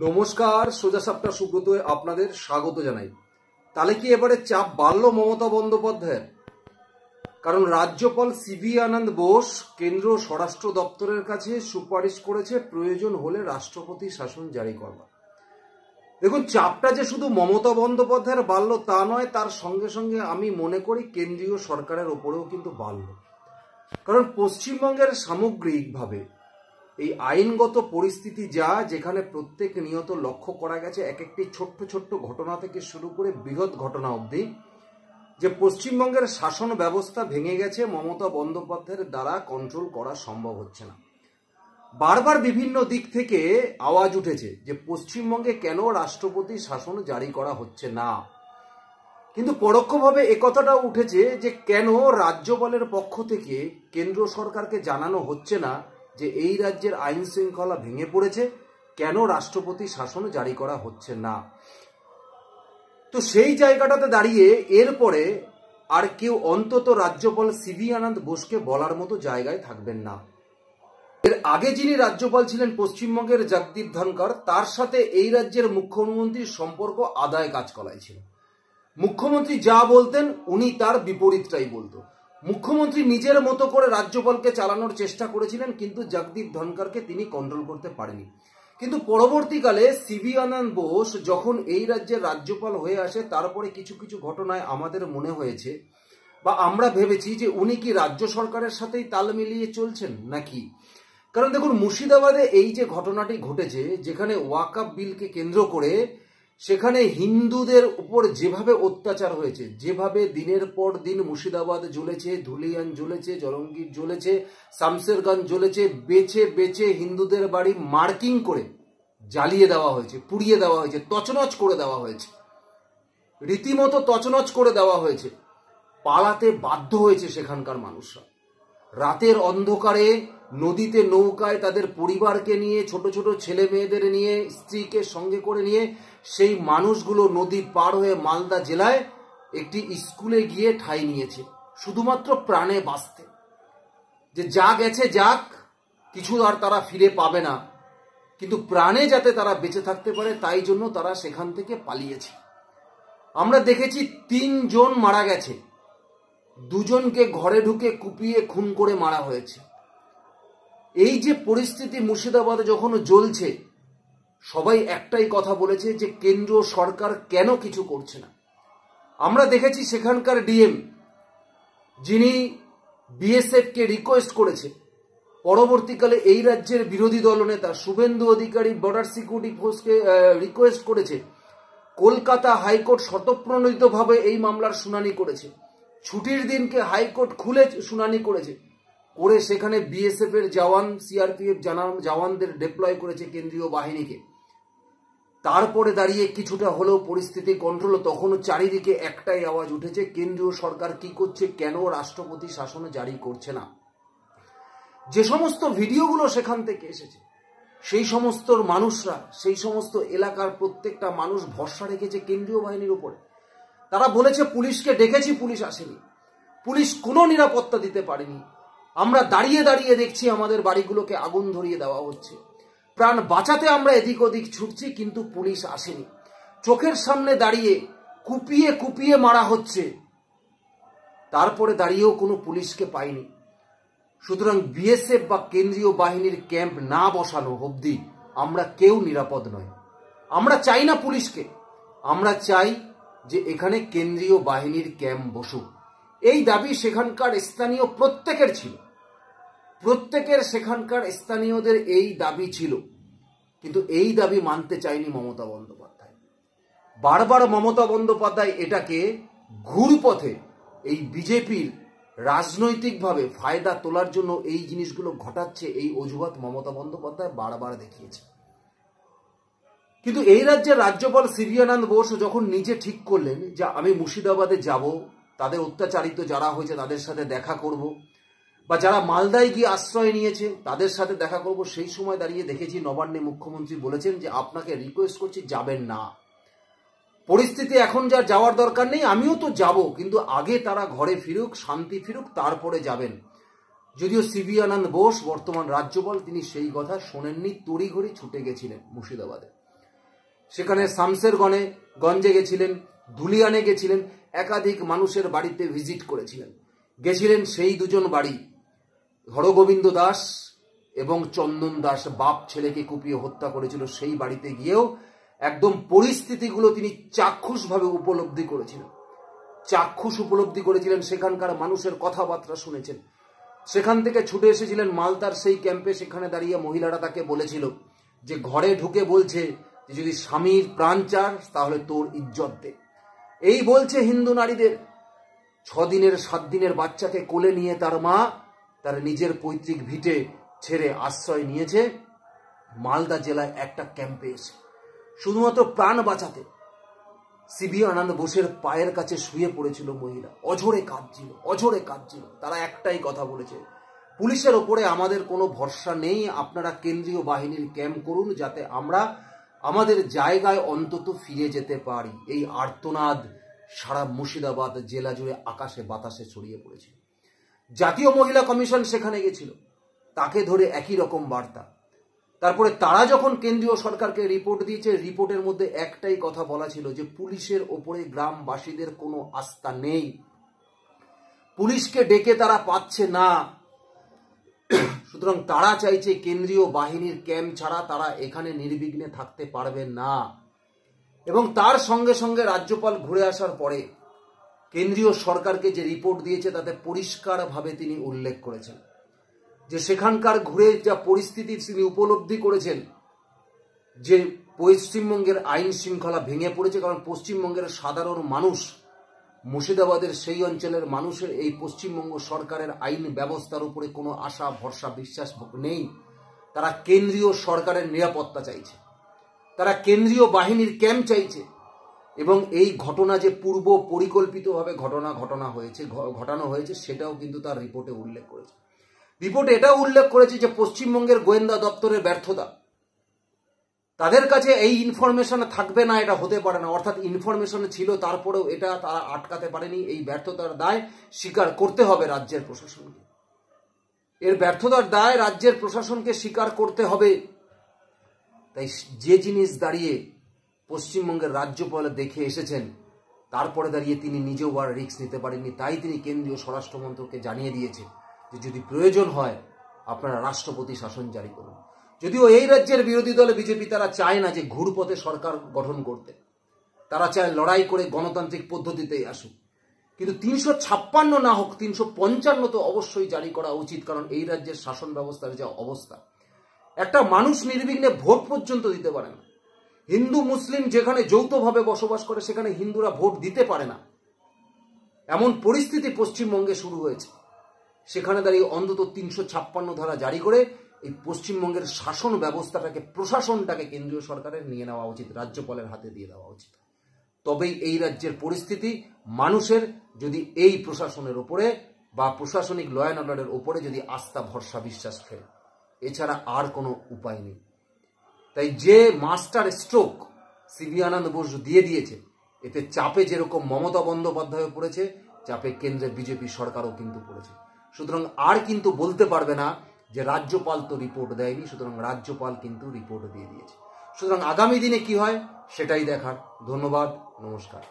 নমস্কার, সোজা সাপটা সুব্রতয় আপনাদের স্বাগত জানাই। তাহলে কি এবারে চাপ বাড়লো মমতা বন্দ্যোপাধ্যায়ের? কারণ রাজ্যপাল সিভি আনন্দ বোস কেন্দ্র স্বরাষ্ট্র দপ্তরের কাছে সুপারিশ করেছে প্রয়োজন হলে রাষ্ট্রপতি শাসন জারি করবার। দেখুন, চাপটা যে শুধু মমতা বন্দ্যোপাধ্যায়ের বাড়লো তা নয়, তার সঙ্গে সঙ্গে আমি মনে করি কেন্দ্রীয় সরকারের ওপরেও কিন্তু বাড়লো। কারণ পশ্চিমবঙ্গের সামগ্রিকভাবে এই আইনগত পরিস্থিতি যেখানে প্রত্যেক নিয়ত লক্ষ্য করা গেছে এক একটি ছোট্ট ছোট্ট ঘটনা থেকে শুরু করে বৃহৎ ঘটনা অবধি, যে পশ্চিমবঙ্গের শাসন ব্যবস্থা ভেঙে গেছে, মমতা বন্দ্যোপাধ্যায়ের দ্বারা কন্ট্রোল করা সম্ভব হচ্ছে না। বারবার বিভিন্ন দিক থেকে আওয়াজ উঠেছে যে পশ্চিমবঙ্গে কেন রাষ্ট্রপতি শাসন জারি করা হচ্ছে না, কিন্তু পরোক্ষভাবে একথাটা উঠেছে যে কেন রাজ্যপালের পক্ষ থেকে কেন্দ্র সরকারকে জানানো হচ্ছে না যে এই রাজ্যের আইন শৃঙ্খলা ভেঙে পড়েছে, কেন রাষ্ট্রপতি শাসন জারি করা হচ্ছে না। তো সেই জায়গাটাতে দাঁড়িয়ে এরপরে আর কেউ অন্তত রাজ্যপাল সিভি আনন্দ বোসকে বলার মতো জায়গায় থাকবেন না। এর আগে যিনি রাজ্যপাল ছিলেন পশ্চিমবঙ্গের জগদীপ ধনকর, তার সাথে এই রাজ্যের মুখ্যমন্ত্রীর সম্পর্ক আদায় কাজ করাই ছিল। মুখ্যমন্ত্রী যা বলতেন উনি তার বিপরীতটাই বলতো। মুখ্যমন্ত্রী নিজের মতো করে রাজ্যপালকে চালানোর চেষ্টা করেছিলেন, কিন্তু জগদীপ ধনকরকে তিনি কন্ট্রোল করতে পারেনি। কিন্তু পরবর্তীকালে সিভি আনন্দ বোস যখন এই রাজ্যের রাজ্যপাল হয়ে আসে, তারপরে কিছু কিছু ঘটনায় আমাদের মনে হয়েছে বা আমরা ভেবেছি যে উনি কি রাজ্য সরকারের সাথেই তাল মিলিয়ে চলছেন নাকি। কারণ দেখুন, মুর্শিদাবাদে এই যে ঘটনাটি ঘটেছে, যেখানে ওয়াকফ বিলকে কেন্দ্র করে সেখানে হিন্দুদের উপর যেভাবে অত্যাচার হয়েছে, যেভাবে দিনের পর দিন মুর্শিদাবাদ জ্বলেছে, ধুলিয়ান জ্বলেছে, জলঙ্গির জ্বলেছে, শামসেরগঞ্জ জ্বলেছে, বেছে বেছে হিন্দুদের বাড়ি মার্কিং করে জ্বালিয়ে দেওয়া হয়েছে, পুড়িয়ে দেওয়া হয়েছে, তছনছ করে দেওয়া হয়েছে, রীতিমতো তছনছ করে দেওয়া হয়েছে। পালাতে বাধ্য হয়েছে সেখানকার মানুষরা। রাতের অন্ধকারে নদীতে নৌকায় তাদের পরিবারকে নিয়ে, ছোট ছোট ছেলে মেয়েদের নিয়ে, স্ত্রীকে সঙ্গে করে নিয়ে সেই মানুষগুলো নদী পার হয়ে মালদা জেলায় একটি স্কুলে গিয়ে ঠাঁই নিয়েছে, শুধুমাত্র প্রাণে বাঁচতে। যে যা গেছে যাক, কিছু আর তারা ফিরে পাবে না, কিন্তু প্রাণে যাতে তারা বেঁচে থাকতে পারে তাই জন্য তারা সেখান থেকে পালিয়েছে। আমরা দেখেছি 3 জন মারা গেছে, 2 জনকে ঘরে ঢুকে কুপিয়ে খুন করে মারা হয়েছে। এই যে পরিস্থিতি মুর্শিদাবাদে যখন জ্বলছে, সবাই একটাই কথা বলেছে যে কেন্দ্র সরকার কেন কিছু করছে না। আমরা দেখেছি সেখানকার ডিএম, যিনি বিএসএফকে রিকোয়েস্ট করেছে, পরবর্তীকালে এই রাজ্যের বিরোধী দলনেতা Suvendu Adhikari border security ফোর্সকে request করেছে। কলকাতা হাইকোর্ট স্বতঃপ্রণোদিতভাবে এই মামলার শুনানি করেছে, ছুটির দিনকে হাইকোর্ট খুলে শুনানি করেছে, করে সেখানে বিএসএফ এর জওয়ান, সিআরপিএফ জওয়ানদের ডিপ্লয় করেছে কেন্দ্রীয় বাহিনীকে। তারপরে দাঁড়িয়ে কিছুটা হলেও পরিস্থিতি কন্ট্রোল। তখনও চারিদিকে একটাই আওয়াজ উঠেছে, কেন্দ্রীয় সরকার কি করছে, কেন রাষ্ট্রপতি শাসন জারি করছে না। যে সমস্ত ভিডিওগুলো সেখান থেকে এসেছে, সেই সমস্ত মানুষরা, সেই সমস্ত এলাকার প্রত্যেকটা মানুষ ভরসা রেখেছে কেন্দ্রীয় বাহিনীর উপরে। তারা বলেছে পুলিশকে ডেকেছি, পুলিশ আসেনি, পুলিশ কোনো নিরাপত্তা দিতে পারেনি। আমরা দাঁড়িয়ে দাঁড়িয়ে দেখছি আমাদের বাড়িগুলোকে আগুন ধরিয়ে দেওয়া হচ্ছে, প্রাণ বাঁচাতে আমরা এদিক ওদিক ছুটছি, কিন্তু পুলিশ আসেনি। চোখের সামনে দাঁড়িয়ে কুপিয়ে কুপিয়ে মারা হচ্ছে, তারপরে দাঁড়িয়েও কোনো পুলিশকে পাইনি। সুতরাং বিএসএফ বা কেন্দ্রীয় বাহিনীর ক্যাম্প না বসানো অবধি আমরা কেউ নিরাপদ নয়। আমরা চাই না পুলিশকে, আমরা চাই যে এখানে কেন্দ্রীয় বাহিনীর ক্যাম্প বসুক। এই দাবি সেখানকার স্থানীয় প্রত্যেকের ছিল, সেখানকার স্থানীয়দের এই দাবি ছিল, কিন্তু এই দাবি মানতে চায়নি মমতা বন্দ্যোপাধ্যায়। বারবার মমতা বন্দ্যোপাধ্যায় এটাকে ঘুরপথে এই বিজেপির রাজনৈতিকভাবে ফায়দা তোলার জন্য এই জিনিসগুলো ঘটাচ্ছে, এই অজুহাত মমতা বন্দ্যোপাধ্যায় বারবার দেখিয়েছে। কিন্তু এই রাজ্যের রাজ্যপাল সিভি আনন্দ বোস যখন নিজে ঠিক করলেন যে আমি মুর্শিদাবাদে যাব, তাদের অত্যাচারিত যারা হয়েছে তাদের সাথে দেখা করব, বা যারা মালদায় গিয়ে আশ্রয় নিয়েছে তাদের সাথে দেখা করব, সেই সময় দাঁড়িয়ে দেখেছি নবান্নে মুখ্যমন্ত্রী বলেছেন যে আপনাকে রিকোয়েস্ট করছি যাবেন না, পরিস্থিতি এখন যা যাওয়ার দরকার নেই, আমিও তো যাব, কিন্তু আগে তারা ঘরে ফিরুক, শান্তি ফিরুক, তারপরে যাবেন। যদিও সিভি আনন্দ বোস বর্তমান রাজ্যপাল, তিনি সেই কথা শোনেননি, তড়িঘড়ি ছুটে গেছিলেন মুর্শিদাবাদে। সেখানে শামসেরগঞ্জে গেছিলেন, ধুলিয়ানে গেছিলেন, একাধিক মানুষের বাড়িতে ভিজিট করেছিলেন। গেছিলেন সেই দুজন বাড়ি, হরগোবিন্দ দাস এবং চন্দন দাস, বাপ ছেলেকে কুপিয়ে হত্যা করেছিল, সেই বাড়িতে গিয়েও একদম পরিস্থিতিগুলো তিনি চাক্ষুষভাবে উপলব্ধি করেছিলেন। সেখানকার মানুষের কথাবার্তা শুনেছেন। সেখান থেকে ছুটে এসেছিলেন মালদার সেই ক্যাম্পে। সেখানে দাঁড়িয়ে মহিলারা তাকে বলেছিল যে ঘরে ঢুকে বলছে যে যদি স্বামীর প্রাণ চাস তাহলে তোর ইজ্জত দে। এই বলছে হিন্দু নারীদের। 6 দিনের 7 দিনের বাচ্চাকে কোলে নিয়ে তার মা তার নিজের পৈতৃক ভিটে ছেড়ে আশ্রয় নিয়েছে মালদা জেলায় একটা ক্যাম্পে এসে, শুধুমাত্র প্রাণ বাঁচাতে। সিভি আনন্দ বোসের পায়ের কাছে শুয়ে পড়েছিল মহিলা, অঝরে কাঁদছিল। তারা একটাই কথা বলেছে, পুলিশের ওপরে আমাদের কোনো ভরসা নেই, আপনারা কেন্দ্রীয় বাহিনীর ক্যাম্প করুন যাতে আমরা আমাদের জায়গায় অন্তত ফিরে যেতে পারি। এই আর্তনাদ সারা মুর্শিদাবাদ জেলা জুড়ে আকাশে বাতাসে ছড়িয়ে পড়েছিল। জাতীয় মহিলা কমিশন সেখানে গেছিল, তাকে ধরে একই রকম বার্তা। তারপরে তারা যখন কেন্দ্রীয় সরকারকে রিপোর্ট দিয়েছে, রিপোর্টের মধ্যে একটাই কথা বলা ছিল যে পুলিশের ওপরে গ্রামবাসীদের কোনো আস্থা নেই, পুলিশকে ডেকে তারা পাচ্ছে না। সুতরাং তারা চাইছে কেন্দ্রীয় বাহিনীর ক্যাম্প ছাড়া তারা এখানে নির্বিঘ্নে থাকতে পারবে না। এবং তার সঙ্গে সঙ্গে রাজ্যপাল ঘুরে আসার পরে কেন্দ্রীয় সরকারকে যে রিপোর্ট দিয়েছে তাতে পরিষ্কারভাবে তিনি উল্লেখ করেছেন যে সেখানকার ঘুরে যা পরিস্থিতি তিনি উপলব্ধি করেছেন যে পশ্চিমবঙ্গের আইন শৃঙ্খলা ভেঙে পড়েছে। কারণ পশ্চিমবঙ্গের সাধারণ মানুষ, মুর্শিদাবাদের সেই অঞ্চলের মানুষের এই পশ্চিমবঙ্গ সরকারের আইন ব্যবস্থার উপরে কোনো আশা ভরসা বিশ্বাস নেই। তারা কেন্দ্রীয় সরকারের নিরাপত্তা চাইছে, তারা কেন্দ্রীয় বাহিনীর ক্যাম্প চাইছে। এবং এই ঘটনা যে পূর্ব পরিকল্পিতভাবে ঘটানো হয়েছে সেটাও কিন্তু তার রিপোর্টে উল্লেখ করেছে। রিপোর্টে এটাও উল্লেখ করেছে যে পশ্চিমবঙ্গের গোয়েন্দা দপ্তরের ব্যর্থতা, তাদের কাছে এই ইনফরমেশন থাকবে না, এটা হতে পারে না। অর্থাৎ ইনফরমেশন ছিল, তারপরেও এটা তারা আটকাতে পারেনি। এই ব্যর্থতার দায় স্বীকার করতে হবে রাজ্যের প্রশাসনকে, এর ব্যর্থতার দায় রাজ্যের প্রশাসনকে স্বীকার করতে হবে। তাই যে জিনিস দাঁড়িয়ে পশ্চিমবঙ্গের রাজ্যপাল দেখে এসেছেন, তারপরে দাঁড়িয়ে তিনি নিজেও আর রিস্ক নিতে পারেননি। তাই তিনি কেন্দ্রীয় স্বরাষ্ট্রমন্ত্রককে জানিয়ে দিয়েছে যে যদি প্রয়োজন হয় আপনারা রাষ্ট্রপতি শাসন জারি করুন। যদিও এই রাজ্যের বিরোধী দল বিজেপি তারা চায় না যে ঘুরপথে সরকার গঠন করতে, তারা চায় লড়াই করে গণতান্ত্রিক পদ্ধতিতেই আসুক। কিন্তু 356 না হোক, 355 তো অবশ্যই জারি করা উচিত। কারণ এই রাজ্যের শাসন ব্যবস্থার যা অবস্থা, একটা মানুষ নির্বিঘ্নে ভোট পর্যন্ত দিতে পারে না। হিন্দু মুসলিম যেখানে যৌথভাবে বসবাস করে সেখানে হিন্দুরা ভোট দিতে পারে না, এমন পরিস্থিতি পশ্চিমবঙ্গে শুরু হয়েছে। সেখানে দাঁড়িয়ে অন্তত 356 ধারা জারি করে এই পশ্চিমবঙ্গের শাসন ব্যবস্থাটাকে, প্রশাসনটাকে কেন্দ্রীয় সরকারের নিয়ে নেওয়া উচিত, রাজ্যপালের হাতে দিয়ে দেওয়া উচিত। তবেই এই রাজ্যের পরিস্থিতি, মানুষের যদি এই প্রশাসনের ওপরে বা প্রশাসনিক ল অ্যান্ড অর্ডারের ওপরে যদি আস্থা ভরসা বিশ্বাস ফেরে, এছাড়া আর কোনো উপায় নেই। তাই যে মাস্টার স্ট্রোক সিভি আনন্দ বোস দিয়ে দিয়েছে, এতে চাপে যেরকম মমতা বন্দ্যোপাধ্যায় পড়েছে, চাপে কেন্দ্রের বিজেপি সরকারও কিন্তু পড়েছে। সুতরাং আর কিন্তু বলতে পারবে না যে রাজ্যপাল তো রিপোর্ট দেয়নি, সুতরাং রাজ্যপাল কিন্তু রিপোর্ট দিয়ে দিয়েছে। সুতরাং আগামী দিনে কি হয় সেটাই দেখার। ধন্যবাদ, নমস্কার।